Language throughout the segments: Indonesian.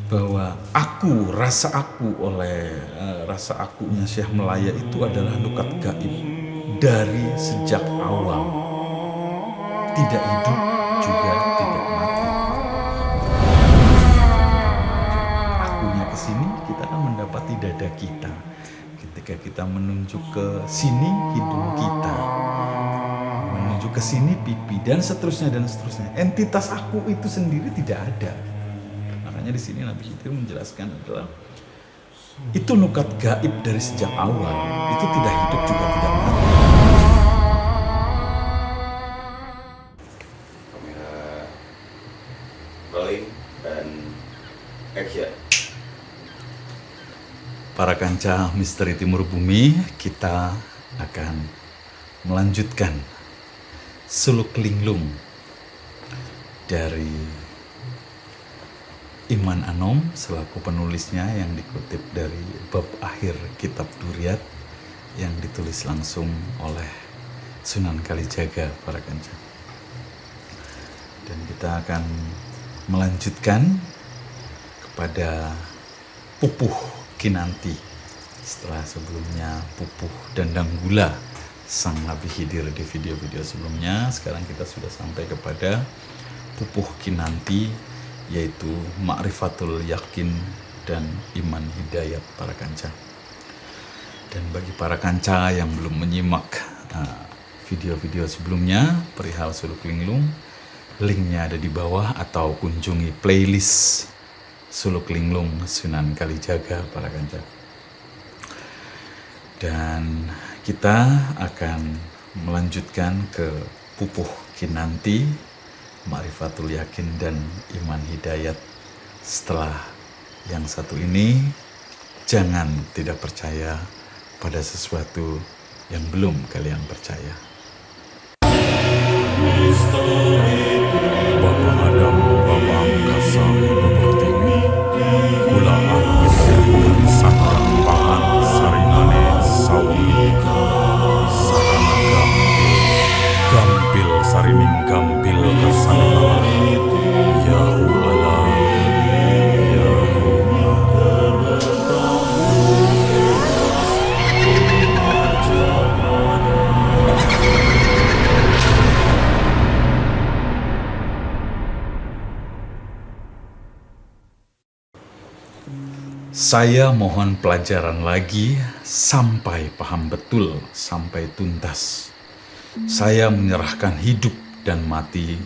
bahwa rasa aku oleh rasa akunya Syekh Melaya itu adalah nukat gaib dari sejak awal, tidak hidup juga tidak mati. Akunya ke sini, kita akan mendapati dada kita. Ketika kita menunjuk ke sini, hidung kita, menunjuk ke sini pipi, dan seterusnya dan seterusnya. Entitas aku itu sendiri tidak ada. Makanya di sini Nabi Khidir menjelaskan adalah itu nukat gaib dari sejak awal, itu tidak hidup juga tidak mati. Kamera rolling dan action. Para kanca misteri Timur Bumi, kita akan melanjutkan suluk linglung dari Iman Anom selaku penulisnya yang dikutip dari bab akhir kitab Duriyat yang ditulis langsung oleh Sunan Kalijaga, para kanca. Dan kita akan melanjutkan kepada Pupuh Kinanti setelah sebelumnya Pupuh Dandang Gula sang Nabi Khidir di video-video sebelumnya. Sekarang kita sudah sampai kepada Pupuh Kinanti, yaitu Ma'rifatul Yakin dan Iman Hidayat, para kanca. Dan bagi para kanca yang belum menyimak video-video sebelumnya perihal suluk linglung, linknya ada di bawah, atau kunjungi playlist suluk linglung Sunan Kalijaga, para kanca. Dan kita akan melanjutkan ke Pupuh Kinanti, Ma'rifatul Yakin dan Iman Hidayat. Setelah yang satu ini, jangan tidak percaya pada sesuatu yang belum kalian percaya. Bapa Adam, Bapa Angkasa, Ibu Pertiwi, Kula Angkis dari Sakram Pahan Sarinane Sawika, Saranaga Gampil Sarining Gampil Kasanala, Yahu Allah, Yahu Saya mohon pelajaran lagi sampai paham betul, sampai tuntas. Saya menyerahkan hidup dan mati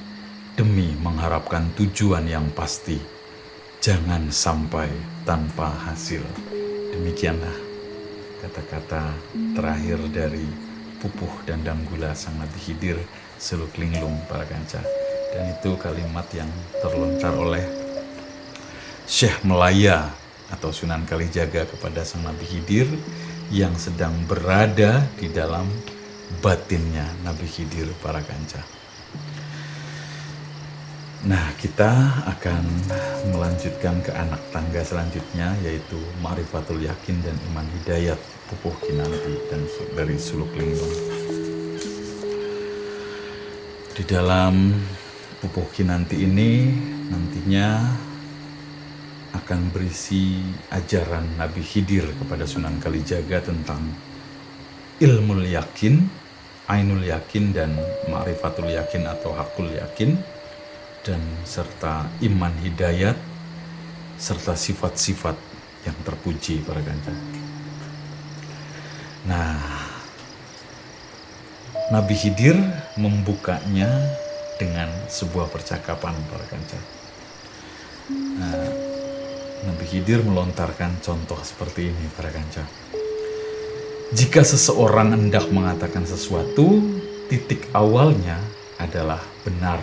demi mengharapkan tujuan yang pasti. Jangan sampai tanpa hasil. Demikianlah kata-kata terakhir dari Pupuh Dandang Gula sang Nabi Khidir suluk linglung, para kanca. Dan itu kalimat yang terlontar oleh Syekh Melaya atau Sunan Kalijaga kepada sang Nabi Khidir yang sedang berada di dalam batinnya Nabi Khidir, para kanca. Nah, kita akan melanjutkan ke anak tangga selanjutnya, yaitu Ma'rifatul Yakin dan Iman Hidayat, Pupuh Kinanti dan dari suluk linglung. Di dalam Pupuh Kinanti ini nantinya akan berisi ajaran Nabi Khidir kepada Sunan Kalijaga tentang ilmul yakin, ainul yakin, dan ma'rifatul yakin atau hakul yakin, dan serta iman hidayat, serta sifat-sifat yang terpuji, para kanca. Nah, Nabi Khidir membukanya dengan sebuah percakapan, para kanca. Nabi Khidir melontarkan contoh seperti ini, para kanca. Jika seseorang hendak mengatakan sesuatu, titik awalnya adalah benar.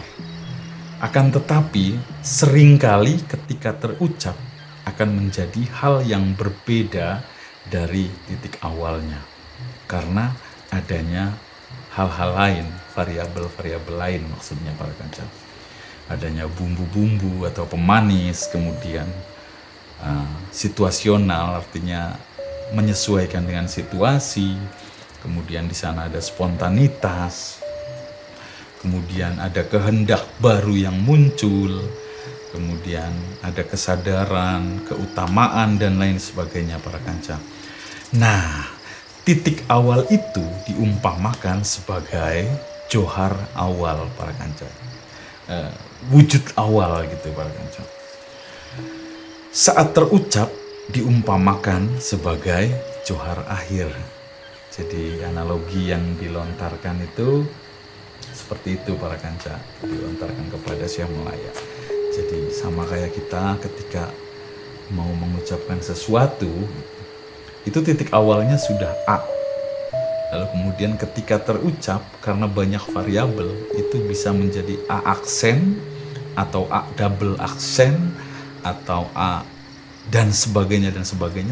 Akan tetapi, seringkali ketika terucap akan menjadi hal yang berbeda dari titik awalnya. Karena adanya hal-hal lain, variabel-variabel lain maksudnya, para kanca. Adanya bumbu-bumbu atau pemanis, kemudian situasional, artinya menyesuaikan dengan situasi. Kemudian di sana ada spontanitas. Kemudian ada kehendak baru yang muncul. kemudian ada kesadaran, keutamaan, dan lain sebagainya para kanca. Nah, titik awal itu diumpamakan sebagai johar awal para kanca. Wujud awal gitu para kanca. Saat terucap diumpamakan sebagai johar akhir. Jadi analogi yang dilontarkan itu seperti itu para kanca, dilontarkan kepada Syekh Melaya. Jadi sama kayak kita ketika mau mengucapkan sesuatu, itu titik awalnya sudah A. Lalu kemudian ketika terucap, karena banyak variabel, itu bisa menjadi A aksen, atau A double aksen, atau A dan sebagainya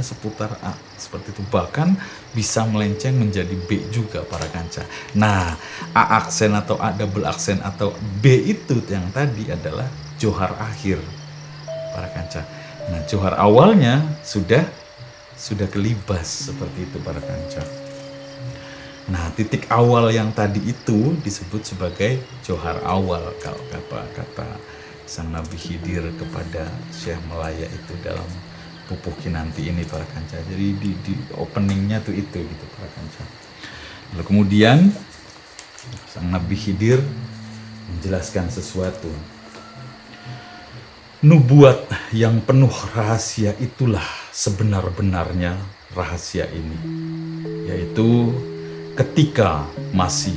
seputar A. Seperti itu, bahkan bisa melenceng menjadi B juga para kanca. Nah, A aksen atau A double aksen atau B itu yang tadi adalah johar akhir para kanca. Nah, johar awalnya sudah kelibas seperti itu para kanca. Nah, titik awal yang tadi itu disebut sebagai johar awal kalau kata Sang Nabi Khidir kepada Syekh Melaya itu dalam Pupuh Kinanti ini para kanca. Jadi di openingnya tuh itu gitu para kanca. Lalu kemudian Sang Nabi Khidir menjelaskan sesuatu. Nubuat yang penuh rahasia itulah sebenar-benarnya rahasia ini, yaitu ketika masih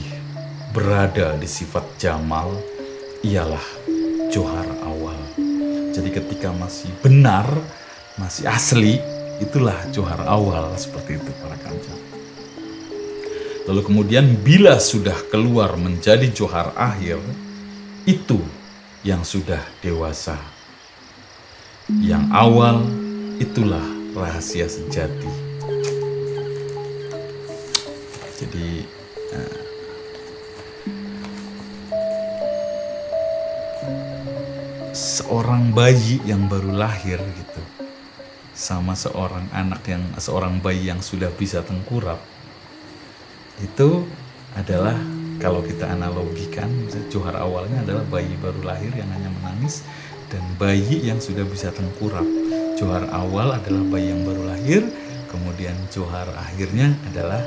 berada di sifat jamal, ialah johar awal. Jadi ketika masih benar, masih asli, itulah johar awal, seperti itu para kanca. Lalu kemudian bila sudah keluar menjadi johar akhir, itu yang sudah dewasa. Yang awal itulah rahasia sejati. Jadi seorang bayi yang baru lahir gitu, sama seorang bayi yang sudah bisa tengkurap, itu adalah kalau kita analogikan, johar awalnya adalah bayi baru lahir yang hanya menangis, dan bayi yang sudah bisa tengkurap. Johar awal adalah bayi yang baru lahir, kemudian johar akhirnya adalah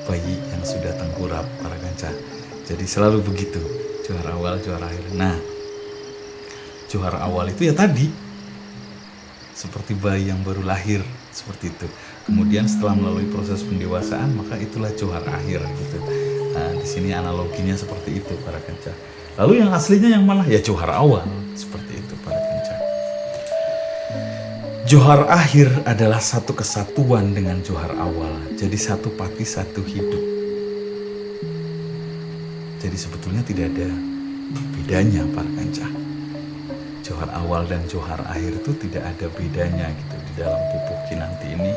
bayi yang sudah tengkurap para kanca. Jadi selalu begitu, johar awal, johar akhir. Nah, johar awal itu ya tadi seperti bayi yang baru lahir, seperti itu. Kemudian setelah melalui proses pendewasaan, maka itulah johar akhir gitu. Nah, di sini analoginya seperti itu para kanca. Lalu yang aslinya yang mana? Ya johar awal, seperti itu para kanca. Johar akhir adalah satu kesatuan dengan johar awal. Jadi satu pati, satu hidup. Jadi sebetulnya tidak ada bedanya para kanca. Johar awal dan johar akhir itu tidak ada bedanya gitu. Di dalam Pupuh Kinanti ini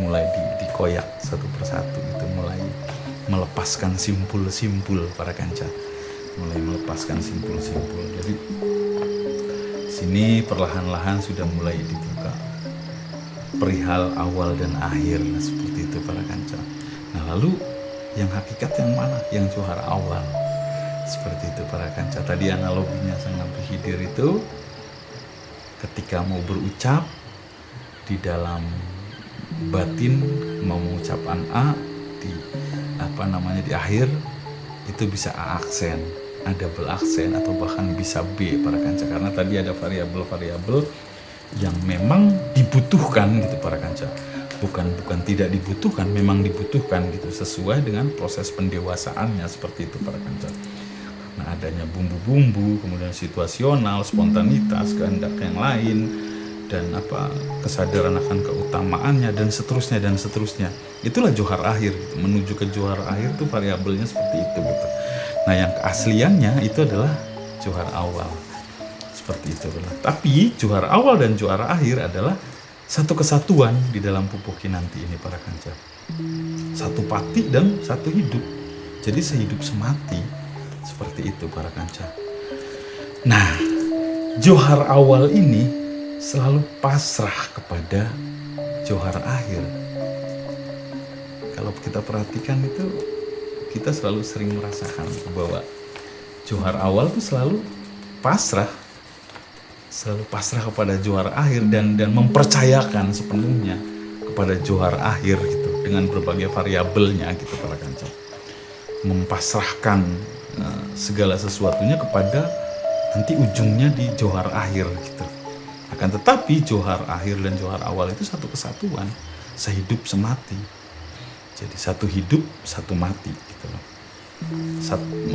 mulai dikoyak satu persatu itu, mulai melepaskan simpul-simpul para kanca. Mulai melepaskan simpul-simpul. Jadi sini perlahan-lahan sudah mulai dibuka perihal awal dan akhir, seperti itu para kanca. Nah, lalu yang hakikat yang mana? Yang johar awal. Seperti itu para kanca. Tadi analoginya Sang Nabi Khidir itu ketika mau berucap di dalam batin, mau mengucapkan A di akhir itu bisa A aksen, A double aksen, atau bahkan bisa B para kanca, karena tadi ada variabel-variabel yang memang dibutuhkan gitu para kanca. Bukan tidak dibutuhkan, memang dibutuhkan gitu, sesuai dengan proses pendewasaannya, seperti itu para kanca. Nah, adanya bumbu-bumbu, kemudian situasional, spontanitas, kehendak yang lain, dan kesadaran akan keutamaannya, dan seterusnya. Itulah johar akhir gitu. Menuju ke johar akhir itu variabelnya seperti itu gitu. Nah, yang keasliannya itu adalah johar awal, seperti itu. Tapi johar awal dan johar akhir adalah satu kesatuan di dalam Pupuh Kinanti ini para kanca. Satu pati dan satu hidup. Jadi sehidup semati, seperti itu para kanca. Nah, johar awal ini selalu pasrah kepada johar akhir. Kalau kita perhatikan itu, kita selalu sering merasakan bahwa johar awal itu selalu pasrah selalu pasrah kepada Johar akhir dan mempercayakan sepenuhnya kepada Johar akhir gitu, dengan berbagai variabelnya gitu para kanca. Mempasrahkan segala sesuatunya kepada nanti ujungnya di Johar akhir gitu. Akan tetapi Johar akhir dan Johar awal itu satu kesatuan, sehidup semati. Jadi satu hidup satu mati gitu loh.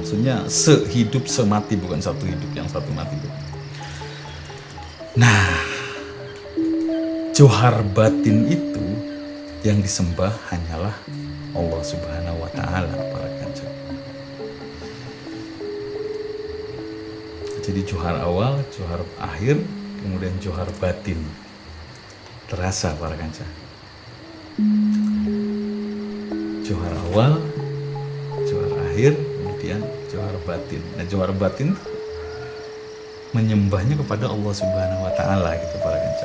Maksudnya sehidup semati, bukan satu hidup yang satu mati gitu. Nah, Johar batin itu yang disembah hanyalah Allah Subhanahu wa Ta'ala para kanca. Jadi Johar awal, Johar akhir, kemudian Johar batin terasa para kanca. Johar awal, Johar akhir, kemudian Johar batin. Nah, Johar batin menyembahnya kepada Allah Subhanahu wa Ta'ala gitu para kanca.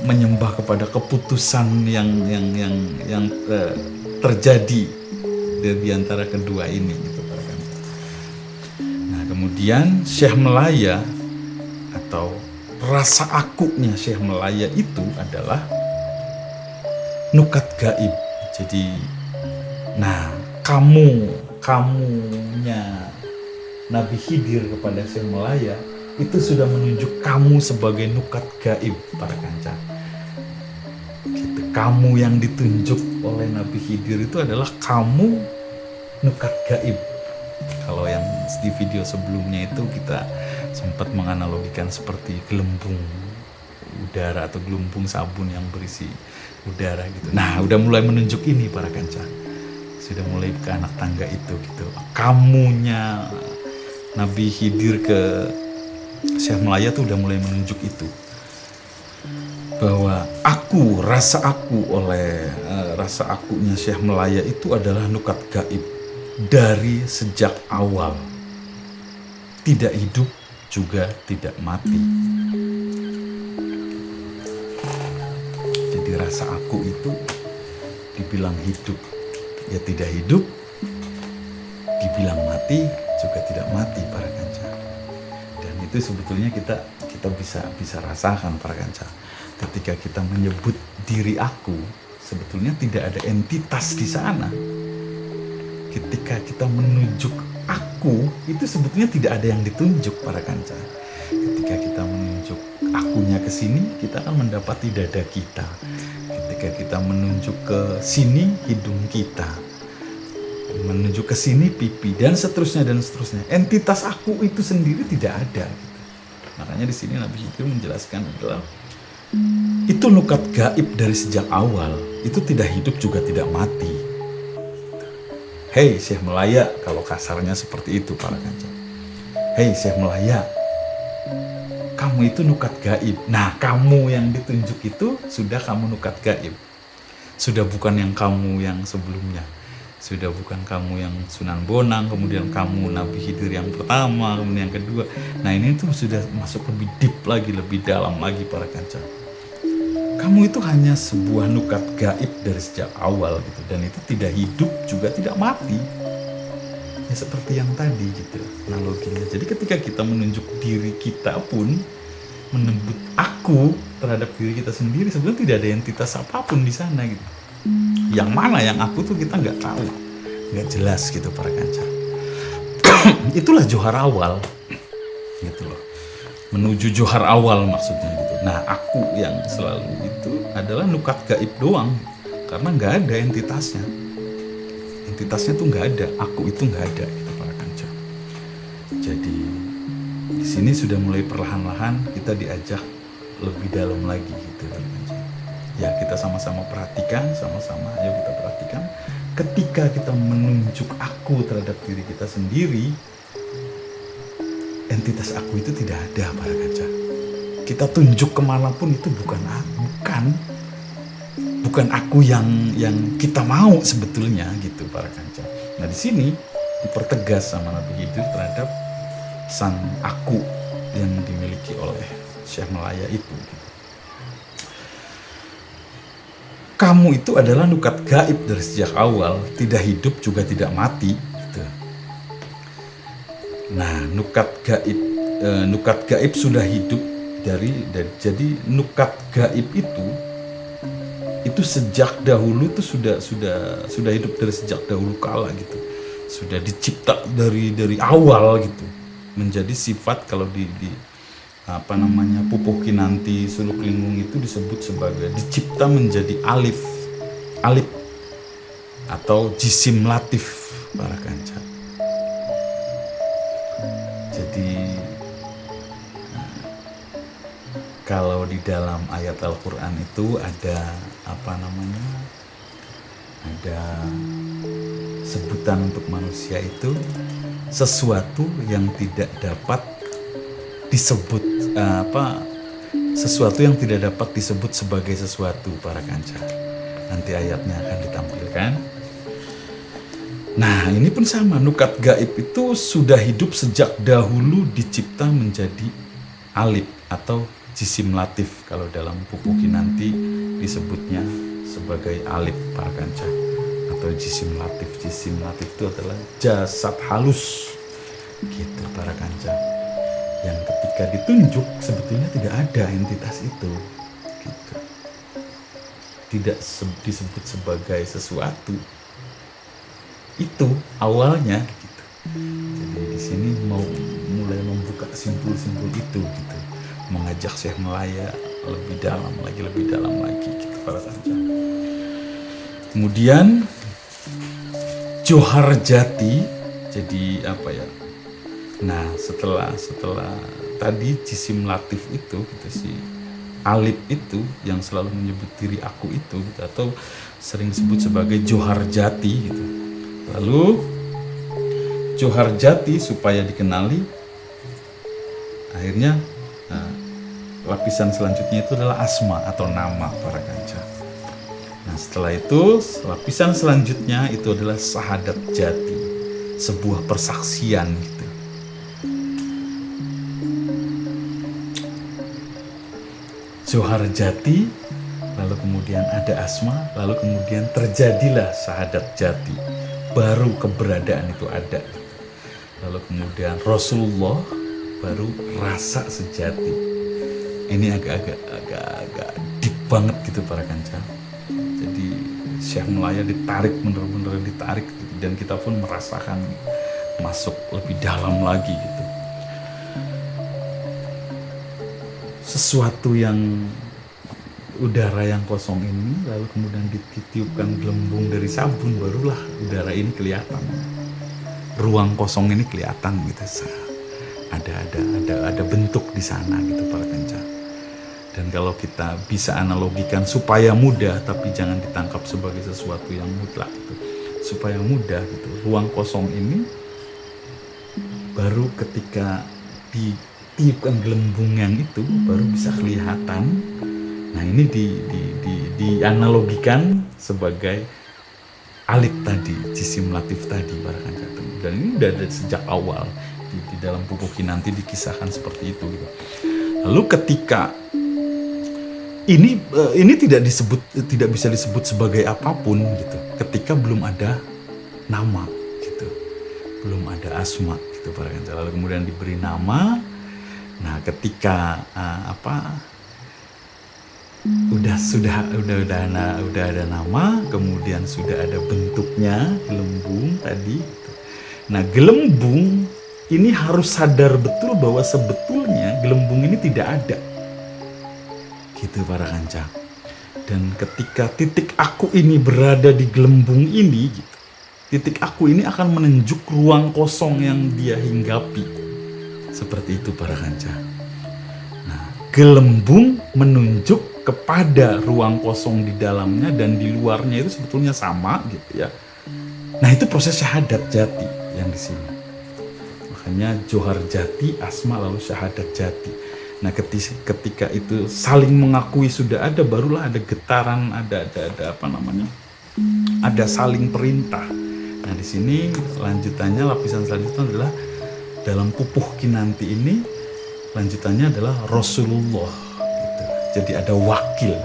Menyembah kepada keputusan yang terjadi di antara kedua ini gitu para kanca. Nah, kemudian Syekh Melaya atau rasa akunya Syekh Melaya itu adalah nukat gaib. Jadi nah, kamunya Nabi Khidir kepada Syekh Melaya itu sudah menunjuk kamu sebagai nukat gaib para kanca. Gitu. Kamu yang ditunjuk oleh Nabi Khidir itu adalah kamu nukat gaib. Kalau yang di video sebelumnya itu kita sempat menganalogikan seperti gelembung udara atau gelembung sabun yang berisi udara gitu. Nah, udah mulai menunjuk ini para kanca. Sudah mulai ke anak tangga itu gitu. Kamunya Nabi Khidir ke Syekh Melaya tuh udah mulai menunjuk itu, bahwa rasa akunya Syekh Melaya itu adalah nukat gaib dari sejak awal, tidak hidup juga tidak mati. Jadi rasa aku itu dibilang hidup ya tidak hidup, dibilang mati juga tidak mati para kanca. Dan itu sebetulnya kita bisa rasakan para kanca. Ketika kita menyebut diri aku, sebetulnya tidak ada entitas di sana. Ketika kita menunjuk aku, itu sebetulnya tidak ada yang ditunjuk para kanca. Ketika kita menunjuk akunya ke sini, kita akan mendapati dada kita. Ketika kita menunjuk ke sini, hidung kita. Menunjuk ke sini pipi dan seterusnya. Entitas aku itu sendiri tidak ada. Makanya di sini Nabi Khidir menjelaskan adalah itu nukat gaib dari sejak awal. Itu tidak hidup juga tidak mati. Hei Syekh Melaya, kalau kasarnya seperti itu para kanca. Hei Syekh Melaya, kamu itu nukat gaib. Nah, kamu yang ditunjuk itu sudah kamu nukat gaib. Sudah bukan yang kamu yang sebelumnya. Sudah bukan kamu yang Sunan Bonang, kemudian kamu Nabi Khidir yang pertama, kemudian yang kedua. Nah, ini tuh sudah masuk lebih deep lagi, lebih dalam lagi para kanca. Kamu itu hanya sebuah nukat gaib dari sejak awal gitu, dan itu tidak hidup juga tidak mati. Ya seperti yang tadi gitu analoginya. Jadi ketika kita menunjuk diri kita pun, menyebut aku terhadap diri kita sendiri, sebenarnya tidak ada entitas apapun di sana gitu. Yang mana yang aku tuh kita nggak tahu, nggak jelas gitu para kanca. Itulah Johar awal gitu loh, menuju Johar awal maksudnya gitu. Nah, aku yang selalu itu adalah nukat gaib doang, karena nggak ada entitasnya tuh nggak ada, aku itu nggak ada gitu para kanca. Jadi di sini sudah mulai perlahan-lahan kita diajak lebih dalam lagi gitu para kanca. Ya, kita sama-sama perhatikan, ayo kita perhatikan. Ketika kita menunjuk aku terhadap diri kita sendiri, entitas aku itu tidak ada para kanca. Kita tunjuk kemanapun itu bukan aku yang kita mau sebetulnya gitu para kanca. Nah, di sini dipertegas sama Nabi Khidir terhadap sang aku yang dimiliki oleh Syekh Melaya itu. Kamu itu adalah nukat gaib dari sejak awal, tidak hidup juga tidak mati. Gitu. Nah, nukat gaib sudah hidup Jadi nukat gaib itu sejak dahulu itu sudah hidup dari sejak dahulu kala gitu, sudah dicipta dari awal gitu, menjadi sifat. Kalau di Pupuh Kinanti Suluk Linggung itu disebut sebagai dicipta menjadi alif atau jisim latif para kanca. Jadi kalau di dalam ayat Al-Quran itu ada ada sebutan untuk manusia itu sesuatu yang tidak dapat disebut sesuatu yang tidak dapat disebut sebagai sesuatu para kanca. Nanti ayatnya akan ditampilkan. Nah, ini pun sama, nukat gaib itu sudah hidup sejak dahulu dicipta menjadi alif atau jisim latif. Kalau dalam Pupuh Kinanti disebutnya sebagai alif para kanca atau jisim latif. Jisim latif itu adalah jasad halus gitu para kanca, yang ketika ditunjuk sebetulnya tidak ada entitas itu gitu. Tidak disebut sebagai sesuatu. Itu awalnya gitu. Jadi di sini mau mulai membuka simpul-simpul itu gitu, mengajak Syekh Melaya lebih dalam lagi gitu para kanca. Kemudian Johar Jati, jadi nah setelah tadi jisim latif itu gitu, si alif itu yang selalu menyebut diri aku itu gitu, atau sering disebut sebagai Johar Jati gitu. Lalu Johar Jati supaya dikenali, akhirnya lapisan selanjutnya itu adalah asma atau nama para kanca. Nah setelah itu lapisan selanjutnya itu adalah sahadat jati, sebuah persaksian gitu. Johar Jati, lalu kemudian ada asma, lalu kemudian terjadilah sahadat jati, baru keberadaan itu ada. Lalu kemudian Rasulullah, baru rasa sejati. Ini agak deep banget gitu para kanca. Jadi Syekh Melaya ditarik, bener-bener ditarik gitu, dan kita pun merasakan masuk lebih dalam lagi gitu. Sesuatu yang udara yang kosong ini, lalu kemudian ditiupkan gelembung dari sabun, barulah udara ini kelihatan. Ruang kosong ini kelihatan gitu. Ada bentuk di sana gitu para kanca. Dan kalau kita bisa analogikan supaya mudah, tapi jangan ditangkap sebagai sesuatu yang mutlak gitu. Supaya mudah gitu. Ruang kosong ini baru ketika ditiupkan gelembung yang itu baru bisa kelihatan. Nah ini dianalogikan sebagai alif tadi, jisim latif tadi para kanca. Dan ini udah ada sejak awal di dalam Pupuh Kinanti dikisahkan seperti itu gitu. Lalu ketika ini tidak bisa disebut sebagai apapun gitu, ketika belum ada nama gitu, belum ada asma gitu para kanca. Lalu kemudian diberi nama. Nah ketika udah ada nama, kemudian sudah ada bentuknya gelembung tadi gitu. Nah gelembung ini harus sadar betul bahwa sebetulnya gelembung ini tidak ada gitu para kanca. Dan ketika titik aku ini berada di gelembung ini gitu, titik aku ini akan menunjuk ruang kosong yang dia hinggapi. Seperti itu para kanca. Nah gelembung menunjuk kepada ruang kosong di dalamnya dan di luarnya itu sebetulnya sama gitu ya. Nah itu proses syahadat jati yang di sini. Makanya Johar Jati, asma, lalu syahadat jati. Nah ketika itu saling mengakui sudah ada, barulah ada getaran, ada saling perintah. Nah di sini lanjutannya, lapisan selanjutnya adalah dalam Pupuh Kinanti ini, lanjutannya adalah Rasulullah gitu. Jadi ada wakil.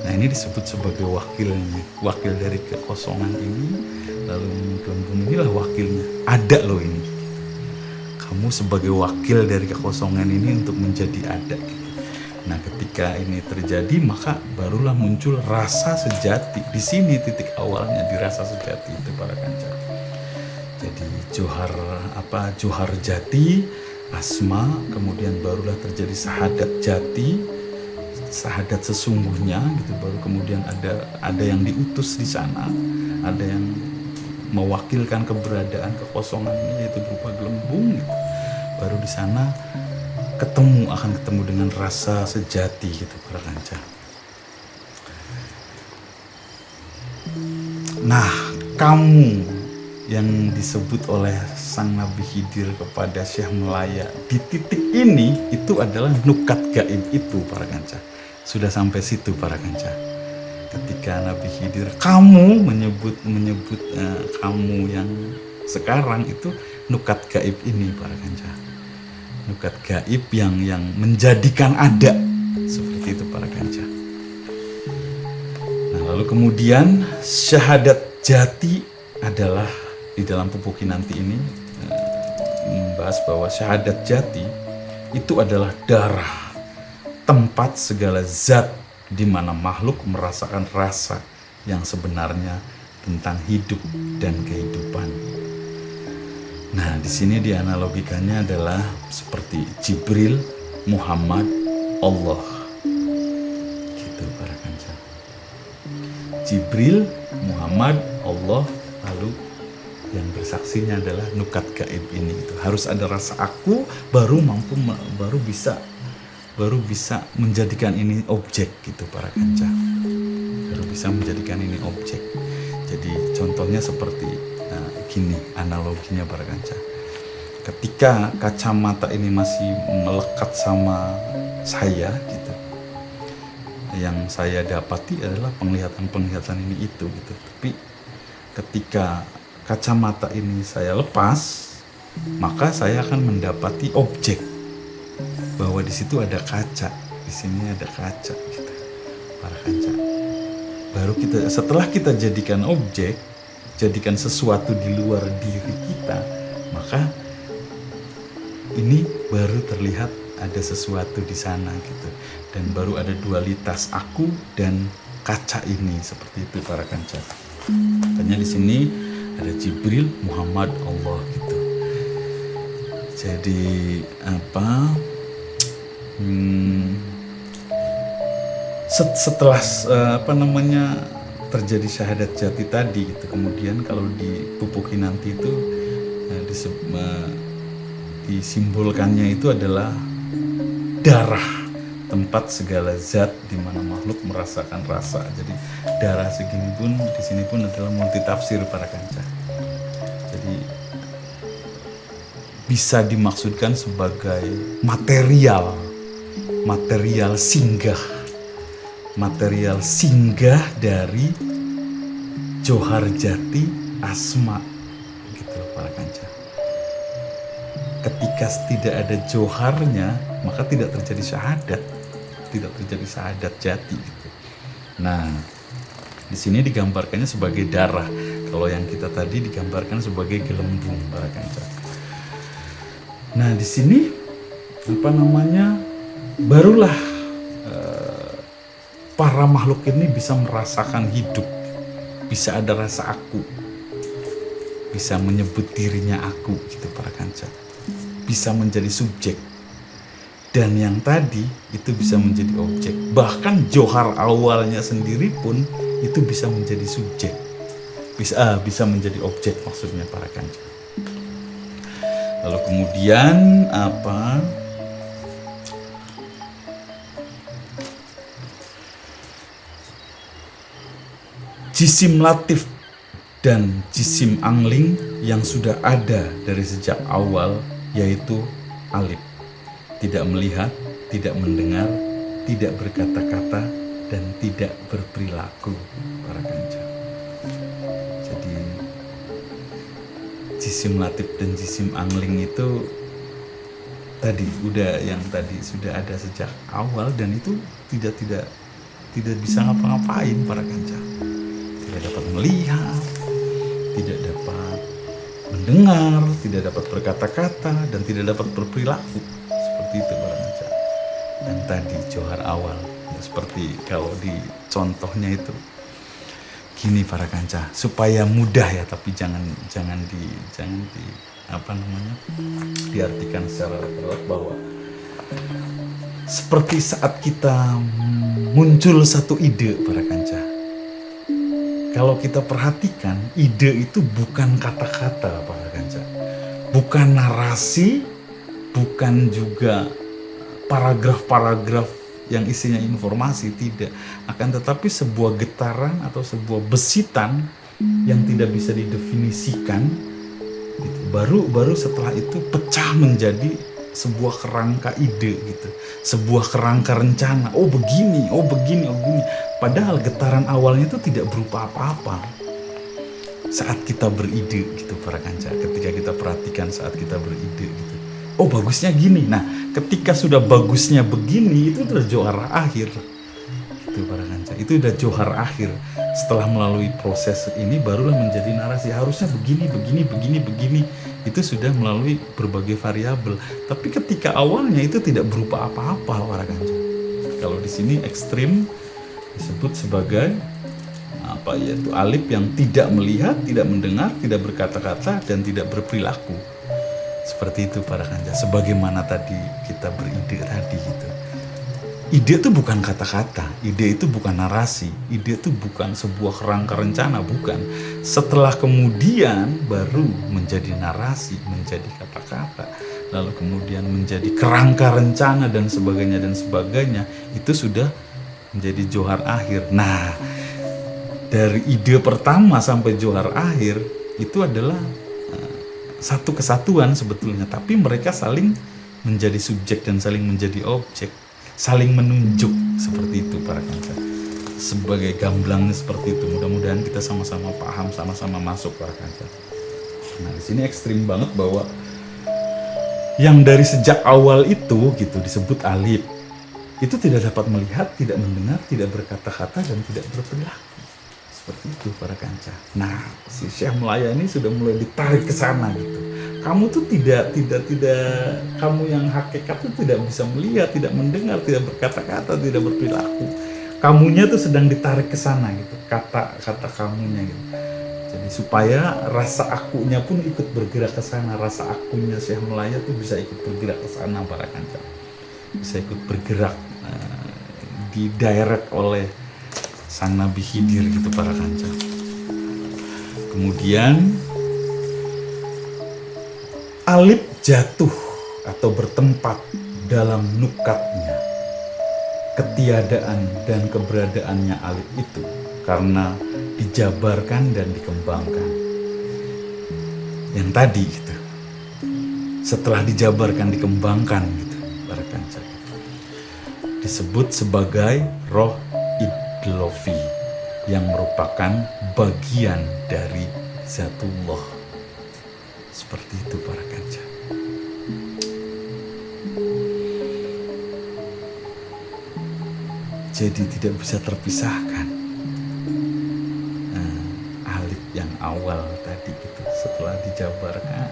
Nah ini disebut sebagai wakil dari kekosongan ini, lalu gelembung inilah wakilnya. Ada loh ini. Kamu sebagai wakil dari kekosongan ini untuk menjadi ada gitu. Nah, ketika ini terjadi maka barulah muncul rasa sejati. Di sini titik awalnya, di rasa sejati itu para kanca. Jadi johar jati, asma, kemudian barulah terjadi sahadat jati, sahadat sesungguhnya gitu. Baru kemudian ada yang diutus di sana, ada yang mewakilkan keberadaan kekosongan ini, yaitu berupa gelembung gitu. Baru di sana akan ketemu dengan rasa sejati gitu para kanca. Nah, kamu yang disebut oleh sang Nabi Khidir kepada Syekh Melaya di titik ini itu adalah nukat gaib itu para kanca. Sudah sampai situ para kanca. Ketika Nabi Khidir kamu menyebut kamu yang sekarang itu nukat gaib ini para kanca. Nukat gaib yang menjadikan ada, seperti itu para kanca. Nah, lalu kemudian syahadat jati adalah di dalam Pupuk Kinanti ini membahas bahwa syahadat jati itu adalah darah, tempat segala zat di mana makhluk merasakan rasa yang sebenarnya tentang hidup dan kehidupan. Nah, di sini dianalogikannya adalah seperti Jibril, Muhammad, Allah. Gitu para kanca. Jibril, Muhammad, Allah, lalu yang bersaksinya adalah nukat gaib ini. Itu harus ada rasa aku baru bisa menjadikan ini objek gitu para kanca. Baru bisa menjadikan ini objek. Jadi contohnya seperti gini analoginya para kanca. Ketika kacamata ini masih melekat sama saya gitu, yang saya dapati adalah penglihatan ini itu gitu. Tapi ketika kacamata ini saya lepas, maka saya akan mendapati objek, bahwa di situ ada kaca, di sini ada kaca gitu para kanca. Baru setelah kita jadikan objek, jadikan sesuatu di luar diri kita, maka ini baru terlihat ada sesuatu di sana gitu, dan baru ada dualitas aku dan kaca ini, seperti itu para kanca. Makanya di sini ada Jibril, Muhammad, Allah gitu. Jadi setelah terjadi syahadat jati tadi gitu. Kemudian kalau di Pupuk Kinanti itu disimbolkannya itu adalah darah, tempat segala zat di mana makhluk merasakan rasa. Jadi darah segini pun di sini pun adalah multitafsir para kanca. Jadi bisa dimaksudkan sebagai material singgah dari johar jati asma gitu para kanca. Ketika tidak ada joharnya, maka tidak terjadi syahadat jati gitu. Nah, di sini digambarkannya sebagai darah. Kalau yang kita tadi digambarkan sebagai gelembung para kanca. Nah, di sini barulah para makhluk ini bisa merasakan hidup, bisa ada rasa aku, bisa menyebut dirinya aku gitu para kanca, bisa menjadi subjek, dan yang tadi itu bisa menjadi objek. Bahkan johar awalnya sendiri pun itu bisa menjadi subjek, bisa menjadi objek maksudnya para kanca. Lalu kemudian jisim latif dan jisim angling yang sudah ada dari sejak awal, yaitu alif, tidak melihat, tidak mendengar, tidak berkata-kata, dan tidak berperilaku para kanca. Jadi jisim latif dan jisim angling itu tadi sudah ada sejak awal, dan itu tidak bisa ngapa-ngapain para kanca. Tidak dapat melihat, tidak dapat mendengar, tidak dapat berkata-kata, dan tidak dapat berperilaku. Seperti itu para kanca. yang tadi johar awal. Ya, seperti kalau di contohnya itu gini para kanca, supaya mudah ya, tapi jangan di apa namanya, diartikan secara literal bahwa seperti saat kita muncul satu ide para kanca. Kalau kita perhatikan, ide itu bukan kata-kata para kanca, bukan narasi, bukan juga paragraf-paragraf yang isinya informasi, tidak. Akan tetapi sebuah getaran atau sebuah besitan yang tidak bisa didefinisikan, gitu. Baru setelah itu pecah menjadi sebuah kerangka ide gitu, sebuah kerangka rencana. Oh begini. Padahal getaran awalnya itu tidak berupa apa-apa. Saat kita beride gitu para kanca, ketika kita perhatikan saat kita beride gitu, oh bagusnya gini. Nah, ketika sudah bagusnya begini, itu udah johar akhir. Itu para kanca, itu udah johar akhir. Setelah melalui proses ini barulah menjadi narasi. Harusnya begini. Itu sudah melalui berbagai variabel. Tapi ketika awalnya itu tidak berupa apa-apa para kanca. Kalau di sini ekstrim disebut sebagai apa, yaitu alif yang tidak melihat, tidak mendengar, tidak berkata-kata, dan tidak berperilaku. Seperti itu para kanca, sebagaimana tadi kita beride tadi gitu. Ide itu bukan kata-kata, ide itu bukan narasi, ide itu bukan sebuah kerangka rencana, bukan. Setelah kemudian baru menjadi narasi, menjadi kata-kata, lalu kemudian menjadi kerangka rencana dan sebagainya, itu sudah menjadi johar akhir. Nah, dari ide pertama sampai johar akhir itu adalah satu kesatuan sebetulnya, tapi mereka saling menjadi subjek dan saling menjadi objek, saling menunjuk, seperti itu para kanca. Sebagai gamblangnya seperti itu. Mudah-mudahan kita sama-sama paham, sama-sama masuk para kanca. Nah, di sini ekstrim banget bahwa yang dari sejak awal itu gitu disebut alif, itu tidak dapat melihat, tidak mendengar, tidak berkata-kata, dan tidak berperilaku. Seperti itu para kanca. Nah, si Syekh Melaya ini sudah mulai ditarik ke sana gitu. Kamu tuh tidak kamu yang hakikat tuh tidak bisa melihat, tidak mendengar, tidak berkata-kata, tidak berperilaku. Kamunya tuh sedang ditarik ke sana gitu. Kata kamunya gitu. Jadi supaya rasa akunya pun ikut bergerak ke sana. Rasa akunya Syekh Melaya tuh bisa ikut bergerak ke sana para kanca. Bisa ikut bergerak didirect oleh Sang Nabi Khidir gitu para kanca. Kemudian alif jatuh atau bertempat dalam nukatnya. Ketiadaan dan keberadaannya alif itu karena dijabarkan dan dikembangkan. Yang tadi gitu. Setelah dijabarkan, dikembangkan gitu para kanca. Disebut sebagai roh idlofi yang merupakan bagian dari Zatullah. Seperti itu para kanca. Jadi tidak bisa terpisahkan. Alif yang awal tadi gitu, setelah dijabarkan,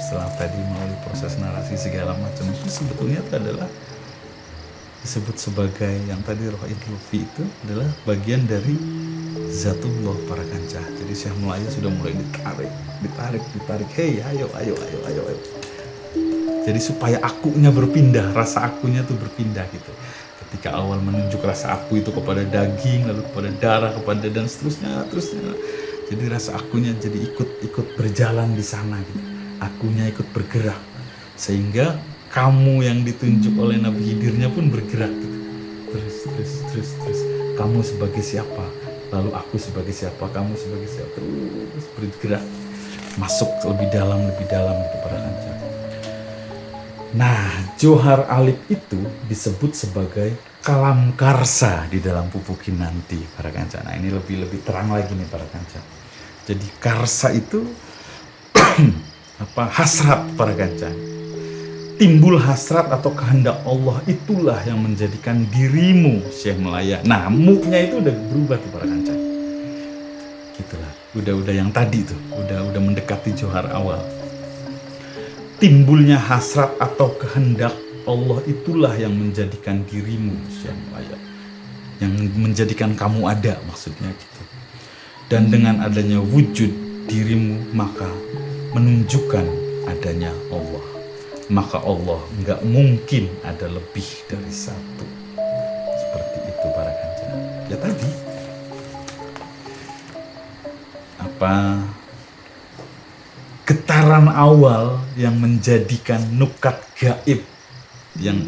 setelah tadi melalui proses narasi segala macam, itu sebetulnya itu adalah disebut sebagai yang tadi roh idlofi itu adalah bagian dari Zatullah para kanca. Jadi Syekh Melaya sudah mulai ditarik. Hei, ayo. Jadi supaya akunya berpindah, rasa akunya tuh berpindah gitu. Ketika awal menunjuk rasa aku itu kepada daging, lalu kepada darah, kepada dan seterusnya. Jadi rasa akunya jadi ikut berjalan di sana gitu. Akunya ikut bergerak sehingga kamu yang ditunjuk oleh Nabi Khidirnya pun bergerak gitu. Terus. Kamu sebagai siapa? Lalu aku sebagai siapa? Kamu sebagai siapa? Terus bergerak masuk lebih dalam gitu para kanca. Nah, johar alif itu disebut sebagai kalam karsa di dalam pupukin nanti para kanca. Nah, ini lebih terang lagi nih para kanca. Jadi karsa itu hasrat para kanca. Timbul hasrat atau kehendak Allah itulah yang menjadikan dirimu Syekh Melaya. Nah, mu-nya itu udah berubah tuh para kanca. Gitulah. Udah yang tadi tuh, udah mendekati johar awal. Timbulnya hasrat atau kehendak Allah itulah yang menjadikan dirimu Syekh Melaya, yang menjadikan kamu ada, maksudnya gitu. Dan dengan adanya wujud dirimu maka menunjukkan adanya Allah. Maka Allah nggak mungkin ada lebih dari satu. Seperti itu para kanca. Ya tadi getaran awal yang menjadikan nukat gaib, yang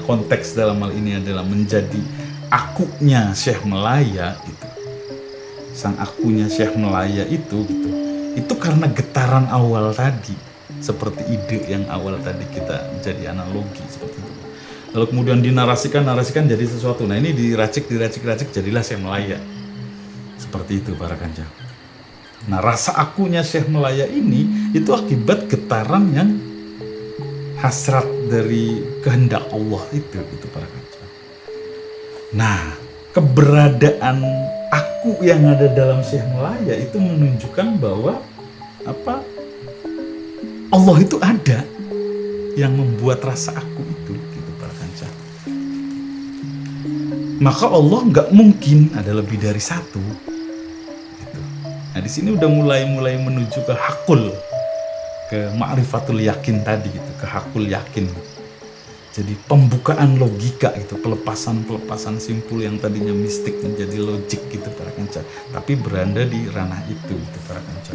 konteks dalam hal ini adalah menjadi akunya Syekh Melaya gitu. Sang akunya Syekh Melaya itu gitu. Itu karena getaran awal tadi, seperti ide yang awal tadi kita jadi analogi seperti itu. Lalu kemudian dinarasikan jadi sesuatu. Nah ini diracik jadilah Syekh Melaya. Seperti itu para kanca. Nah rasa akunya Syekh Melaya ini itu akibat getaran yang hasrat dari kehendak Allah itu para kanca. Nah keberadaan aku yang ada dalam Syekh Melaya itu menunjukkan bahwa Allah itu ada yang membuat rasa aku itu gitu para kanca. Maka Allah nggak mungkin ada lebih dari satu gitu. Nah di sini udah mulai menuju ke hakul, ke ma'rifatul yakin tadi gitu, ke hakul yakin. Jadi pembukaan logika itu, pelepasan simpul yang tadinya mistik menjadi logik gitu para kanca. Tapi berada di ranah itu gitu para kanca.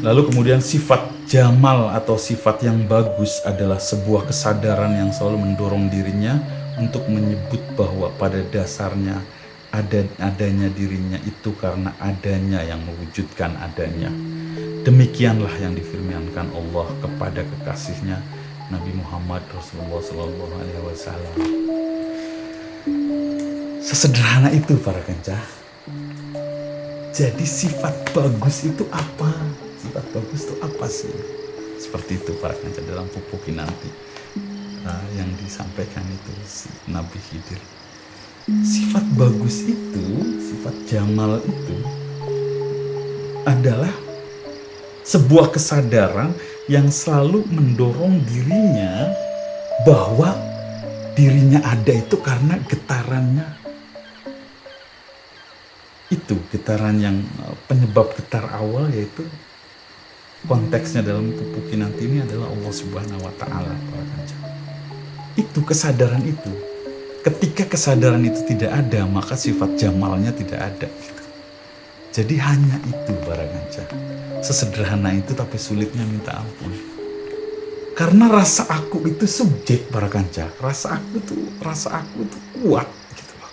Lalu kemudian sifat jamal atau sifat yang bagus adalah sebuah kesadaran yang selalu mendorong dirinya untuk menyebut bahwa pada dasarnya adanya dirinya itu karena adanya yang mewujudkan adanya. Demikianlah yang difirmankan Allah kepada kekasihnya Nabi Muhammad Rasulullah SAW. Sesederhana itu para kanca. Jadi sifat bagus itu apa? Sifat bagus itu apa sih? Seperti itu para kanca dalam Pupuki nanti yang disampaikan itu si Nabi Khidir. Sifat bagus itu, sifat jamal itu adalah sebuah kesadaran yang selalu mendorong dirinya bahwa dirinya ada itu karena getarannya itu, getaran yang penyebab getar awal, yaitu konteksnya dalam Pupuki nanti ini adalah Allah Subhanahu wa Ta'ala para kanca. Itu kesadaran itu. Ketika kesadaran itu tidak ada, maka sifat jamalnya tidak ada gitu. Jadi hanya itu para kanca. Sesederhana itu tapi sulitnya minta ampun. Karena rasa aku itu subjek para kanca. Rasa aku itu kuat gitu loh.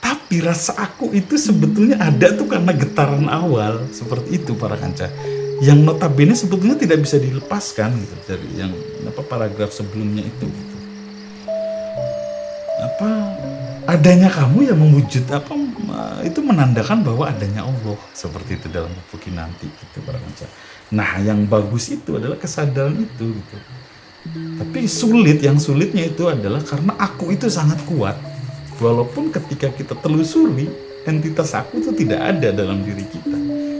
Tapi rasa aku itu sebetulnya ada tuh karena getaran awal. Seperti itu para kanca. Yang notabene sebetulnya tidak bisa dilepaskan gitu dari yang paragraf sebelumnya itu gitu. Adanya kamu yang mewujud itu menandakan bahwa adanya Allah, seperti itu dalam Pupuki nanti gitu para kanca. Nah yang bagus itu adalah kesadaran itu gitu. Tapi yang sulitnya itu adalah karena aku itu sangat kuat. Walaupun ketika kita telusuri, entitas aku itu tidak ada dalam diri kita.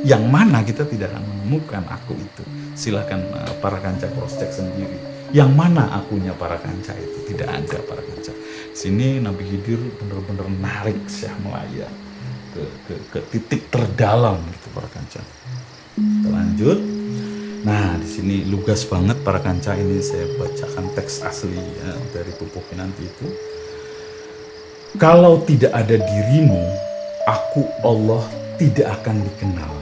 Yang mana kita tidak akan menemukan aku itu. Silahkan para kanca cross check sendiri. Yang mana akunya para kanca itu tidak ada para kanca. Sini Nabi Khidir benar-benar narik Syekh Melaya ke titik terdalam gitu para kanca. Kita lanjut. Nah di sini lugas banget para kanca, ini saya bacakan teks asli ya, dari Pupuki nanti itu. Kalau tidak ada dirimu, aku Allah tidak akan dikenal.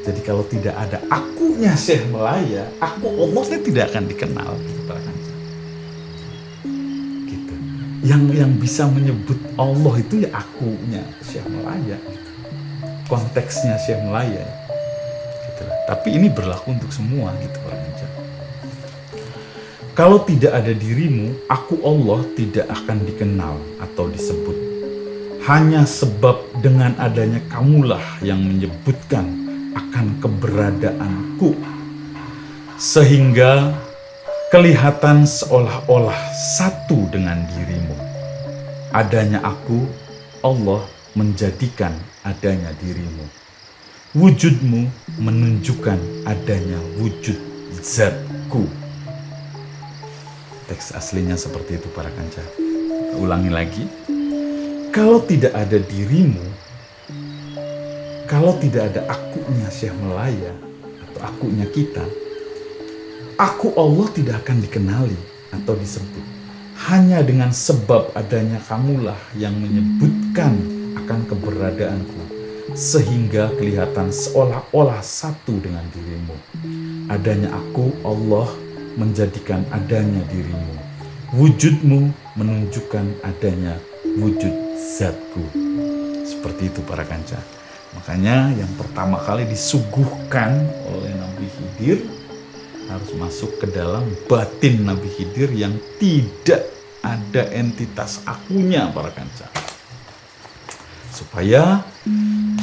Jadi kalau tidak ada akunya Syekh Melaya, aku Allah tidak akan dikenal gitu para kanca. Gitu. Yang bisa menyebut Allah itu ya akunya Syekh Melaya gitu. Konteksnya Syekh Melaya gitu. Tapi ini berlaku untuk semua gitu para kanca. Kalau tidak ada dirimu, aku Allah tidak akan dikenal atau disebut. Hanya sebab dengan adanya kamulah yang menyebutkan akan keberadaanku, sehingga kelihatan seolah-olah satu dengan dirimu. Adanya aku, Allah menjadikan adanya dirimu. Wujudmu menunjukkan adanya wujud zatku. Teks aslinya seperti itu para kanca. Ulangi lagi. Kalau tidak ada dirimu, kalau tidak ada akunya Syekh Melaya atau akunya kita, aku Allah tidak akan dikenali atau disebut. Hanya dengan sebab adanya kamulah yang menyebutkan akan keberadaanku, sehingga kelihatan seolah-olah satu dengan dirimu. Adanya aku, Allah, menjadikan adanya dirimu. Wujudmu menunjukkan adanya wujud zatku. Seperti itu para kanca. Makanya yang pertama kali disuguhkan oleh Nabi Khidir harus masuk ke dalam batin Nabi Khidir yang tidak ada entitas akunya para kanca. Supaya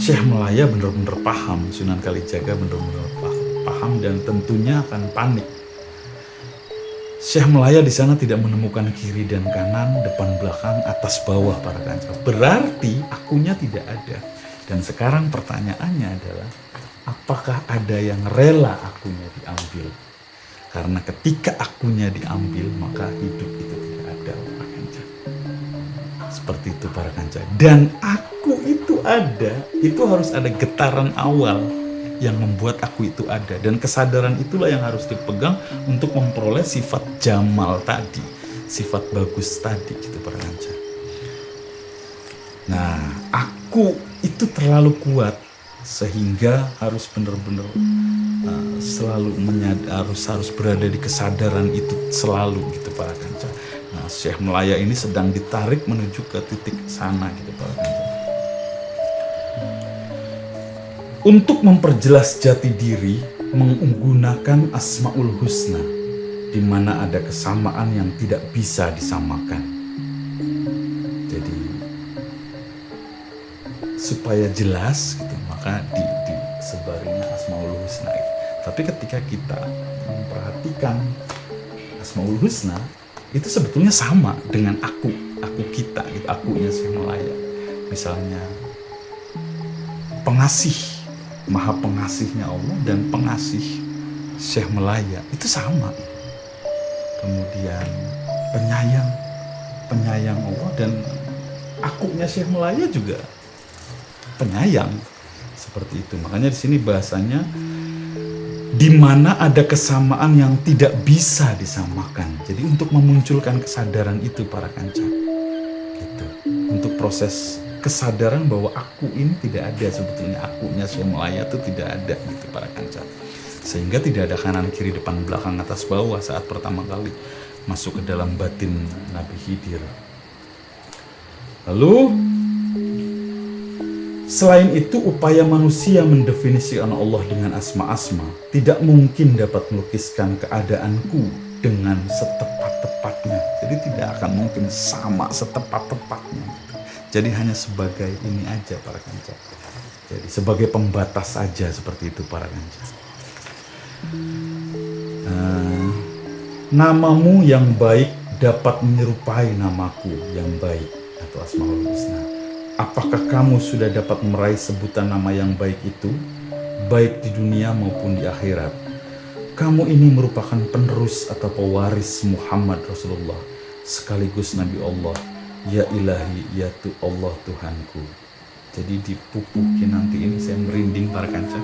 Syekh Melaya benar-benar paham, Sunan Kalijaga benar-benar paham dan tentunya akan panik. Syekh Melaya di sana tidak menemukan kiri dan kanan, depan belakang, atas bawah para kanca. Berarti akunya tidak ada. Dan sekarang pertanyaannya adalah, apakah ada yang rela akunya diambil? Karena ketika akunya diambil, maka hidup itu tidak ada para kanca. Seperti itu para kanca. Dan aku itu ada, itu harus ada getaran awal yang membuat aku itu ada. Dan kesadaran itulah yang harus dipegang untuk memperoleh sifat jamal tadi, sifat bagus tadi gitu para kanca. Nah, aku itu terlalu kuat sehingga harus benar-benar selalu harus berada di kesadaran itu selalu gitu para kanca. Nah, Syekh Melaya ini sedang ditarik menuju ke titik sana gitu para kanca. Untuk memperjelas jati diri menggunakan Asmaul Husna, di mana ada kesamaan yang tidak bisa disamakan. Jadi supaya jelas gitu, maka disebarinya Asmaul Husna. Tapi ketika kita memperhatikan Asmaul Husna, itu sebetulnya sama dengan aku kita, gitu, akunya Syekh Melaya. Misalnya pengasih, maha pengasihnya Allah dan pengasih Syekh Melaya itu sama. Kemudian penyayang Allah dan akunya Syekh Melaya juga penyayang. Seperti itu. Makanya di sini bahasanya di mana ada kesamaan yang tidak bisa disamakan. Jadi untuk memunculkan kesadaran itu para kanca. Gitu. Untuk proses kesadaran bahwa aku ini tidak ada, sebetulnya akunya Syekh Melaya itu tidak ada gitu para kanca. Sehingga tidak ada kanan kiri depan belakang atas bawah saat pertama kali masuk ke dalam batin Nabi Khidir. Lalu selain itu, upaya manusia mendefinisikan Allah dengan asma-asma tidak mungkin dapat melukiskan keadaanku dengan setepat-tepatnya. Jadi tidak akan mungkin sama setepat-tepatnya. Jadi hanya sebagai ini aja para kanca. Jadi sebagai pembatas saja seperti itu para kanca. Namamu yang baik dapat menyerupai namaku yang baik atau Asmaul Husna. Apakah kamu sudah dapat meraih sebutan nama yang baik itu, baik di dunia maupun di akhirat? Kamu ini merupakan penerus atau pewaris Muhammad Rasulullah, sekaligus Nabi Allah. Ya ilahi, ya Allah Tuhanku. Jadi di Pupuk Kinanti ini saya merinding para kanca.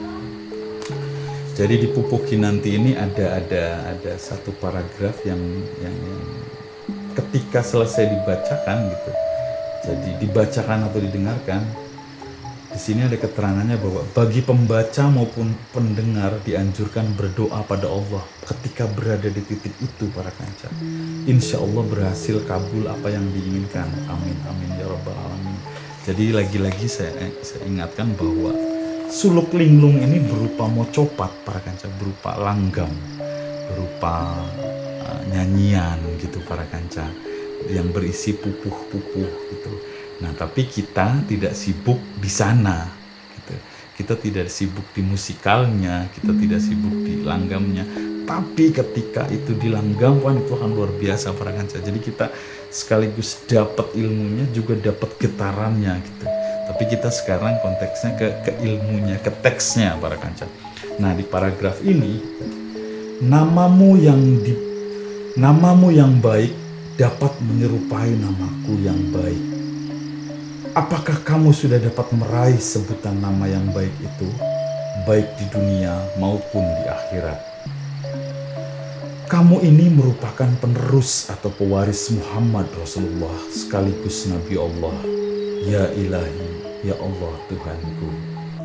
Jadi di Pupuk Kinanti ini ada satu paragraf yang ketika selesai dibacakan gitu. Jadi dibacakan atau didengarkan, di sini ada keterangannya bahwa bagi pembaca maupun pendengar dianjurkan berdoa pada Allah ketika berada di titik itu para kanca. Insya Allah berhasil kabul apa yang diinginkan. Amin amin ya rabbal alamin. Jadi lagi-lagi saya ingatkan bahwa suluk linglung ini berupa mocopat para kanca, berupa langgam, berupa nyanyian gitu para kanca, yang berisi pupuh-pupuh gitu. Nah, tapi kita tidak sibuk di sana gitu. Kita tidak sibuk di musikalnya, kita tidak sibuk di langgamnya. Tapi ketika itu dilanggamkan itu akan luar biasa para kanca. Jadi kita sekaligus dapat ilmunya juga dapat getarannya gitu. Tapi kita sekarang konteksnya ke ilmunya, ke teksnya para kanca. Nah, di paragraf ini namamu yang namamu yang baik dapat menyerupai namaku yang baik. Apakah kamu sudah dapat meraih sebutan nama yang baik itu, baik di dunia maupun di akhirat? Kamu ini merupakan penerus atau pewaris Muhammad Rasulullah sekaligus Nabi Allah. Ya ilahi, ya Allah Tuhanku.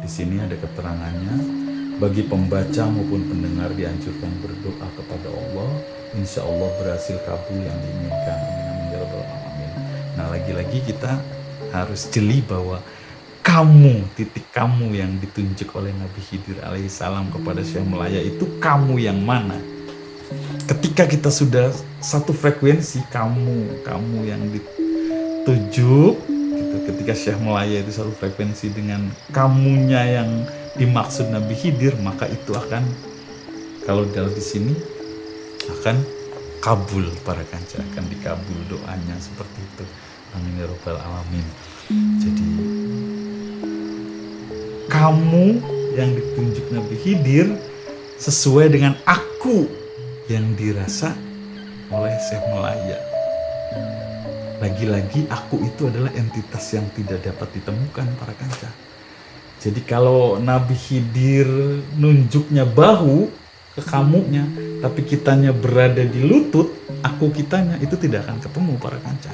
Di sini ada keterangannya. Bagi pembaca maupun pendengar dianjurkan berdoa kepada Allah. Insya Allah berhasil kabul yang diinginkan. Amin amin ya rabbal alamin. Nah, lagi-lagi kita harus jeli bahwa kamu, titik kamu yang ditunjuk oleh Nabi Khidir alaihissalam kepada Syekh Melaya itu kamu yang mana? Ketika kita sudah satu frekuensi, kamu yang ditujuk gitu. Ketika Syekh Melaya itu satu frekuensi dengan kamunya yang dimaksud Nabi Khidir, maka itu akan, kalau dalam di sini akan kabul para kanca, akan dikabul doanya seperti itu. Amin ya rabbal alamin. Jadi kamu yang ditunjuk Nabi Khidir sesuai dengan aku yang dirasa oleh Syekh Melaya. Lagi-lagi aku itu adalah entitas yang tidak dapat ditemukan para kanca. Jadi kalau Nabi Khidir nunjuknya bahu ke kamunya, tapi kitanya berada di lutut, aku kitanya itu tidak akan ketemu para kanca.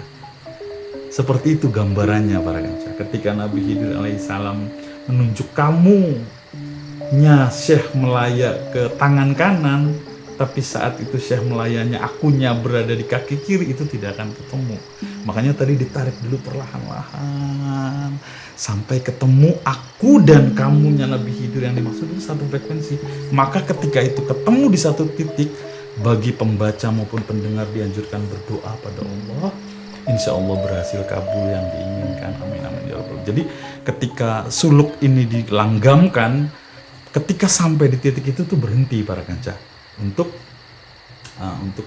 Seperti itu gambarannya para kanca. Ketika Nabi Khidir alaihissalam menunjuk kamunya Syekh Melaya ke tangan kanan, tapi saat itu Syekh Melayanya akunya berada di kaki kiri, itu tidak akan ketemu. Makanya tadi ditarik dulu perlahan-lahan sampai ketemu aku dan kamunya Nabi Khidir yang dimaksud itu satu frekuensi. Maka ketika itu ketemu di satu titik, bagi pembaca maupun pendengar dianjurkan berdoa pada Allah. Insya Allah berhasil kabul yang diinginkan. Amin amin ya rabbal. Jadi ketika suluk ini dilanggamkan, ketika sampai di titik itu tuh berhenti para kanca. Untuk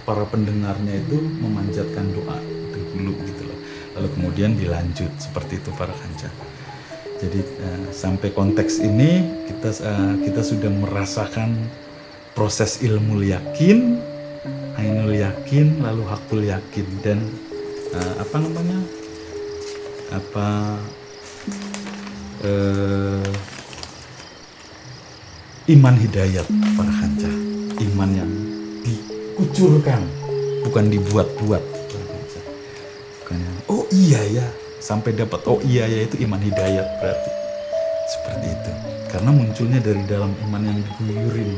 para pendengarnya itu memanjatkan doa dulu gitu loh. Lalu kemudian dilanjut seperti itu para kanca. Jadi sampai konteks ini kita sudah merasakan proses ilmu yakin, ainul yakin, lalu hakul yakin, dan iman hidayat para kanca. Iman yang dikucurkan, bukan dibuat-buat. Bukan yang, oh iya ya, sampai dapat oh iya ya, itu iman hidayat berarti. Seperti itu. Karena munculnya dari dalam iman yang diguyurin,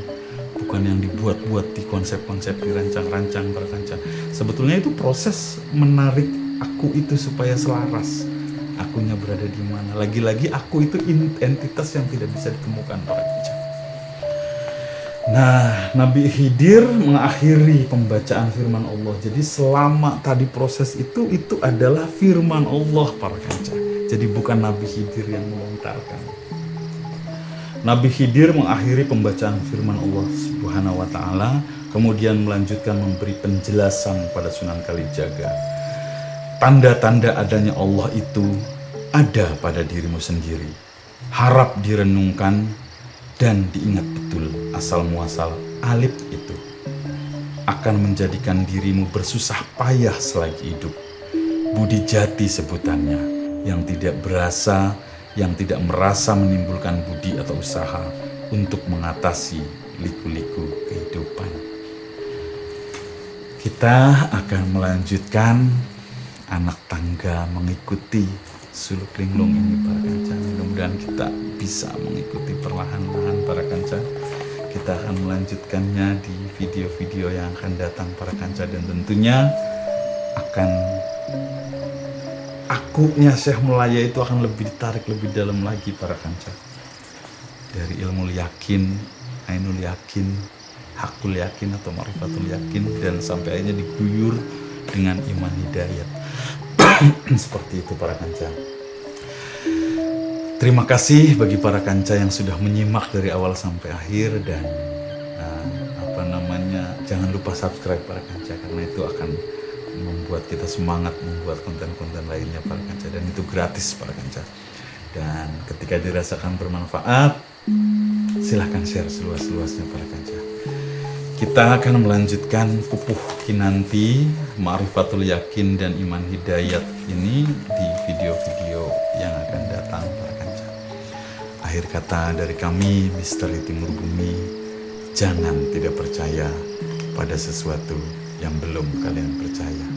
bukan yang dibuat-buat, di konsep-konsep, dirancang-rancang para kanca. Sebetulnya itu proses menarik aku itu supaya selaras. Akunya berada di mana. Lagi-lagi aku itu entitas yang tidak bisa ditemukan para kanca. Nah, Nabi Khidir mengakhiri pembacaan firman Allah. Jadi selama tadi proses itu adalah firman Allah para kanca. Jadi bukan Nabi Khidir yang melontarkan. Nabi Khidir mengakhiri pembacaan firman Allah Subhanahu wa taala, kemudian melanjutkan memberi penjelasan pada Sunan Kalijaga. Tanda-tanda adanya Allah itu ada pada dirimu sendiri. Harap direnungkan dan diingat betul asal muasal alif itu akan menjadikan dirimu bersusah payah selagi hidup. Budi jati sebutannya, yang tidak berasa, yang tidak merasa menimbulkan budi atau usaha untuk mengatasi liku-liku kehidupan. Kita akan melanjutkan anak tangga mengikuti suluk linglung ini para kanca. Mudah-mudahan kita bisa mengikuti perlahan-lahan para kanca. Kita akan melanjutkannya di video-video yang akan datang para kanca, dan tentunya akan akunya Syekh Melaya itu akan lebih ditarik lebih dalam lagi para kanca. Dari ilmu yakin, ainul yakin, hakul yakin atau marifatul yakin, dan sampai akhirnya diguyur dengan iman hidayat. Seperti itu para kanca. Terima kasih bagi para kanca yang sudah menyimak dari awal sampai akhir, dan jangan lupa subscribe para kanca, karena itu akan membuat kita semangat membuat konten-konten lainnya para kanca, dan itu gratis para kanca. Dan ketika dirasakan bermanfaat, silahkan share seluas-luasnya para kanca. Kita akan melanjutkan Pupuh Kinanti, Ma'rifatul Yakin dan Iman Hidayat ini di video-video yang akan datang para kanca. Akhir kata dari kami, Misteri Timur Bumi, jangan tidak percaya pada sesuatu yang belum kalian percaya.